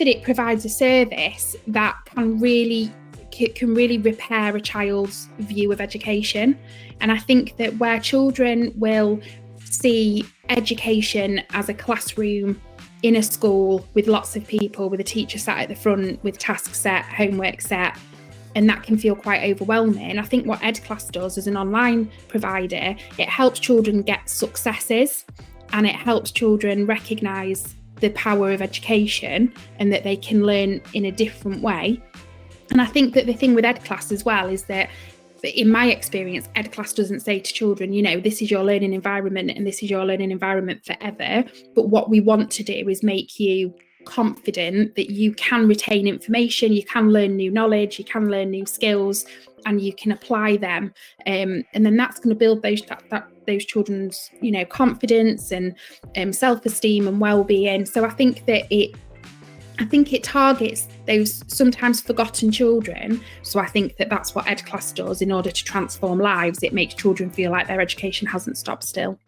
that it provides a service that can really repair a child's view of education. And I think that where children will see education as a classroom in a school with lots of people, with a teacher sat at the front with tasks set, homework set, and that can feel quite overwhelming. I think what EDClass does as an online provider, it helps children get successes, and it helps children recognise the power of education and that they can learn in a different way. And I think that the thing with EDClass as well is that, in my experience, EDClass doesn't say to children, you know, this is your learning environment and this is your learning environment forever. But what we want to do is make you confident that you can retain information, you can learn new knowledge, you can learn new skills, and you can apply them. And then that's going to build those children's, you know, confidence and self-esteem and well-being. So I think it targets those sometimes forgotten children. So I think that that's what EDClass does in order to transform lives. It makes children feel like their education hasn't stopped still.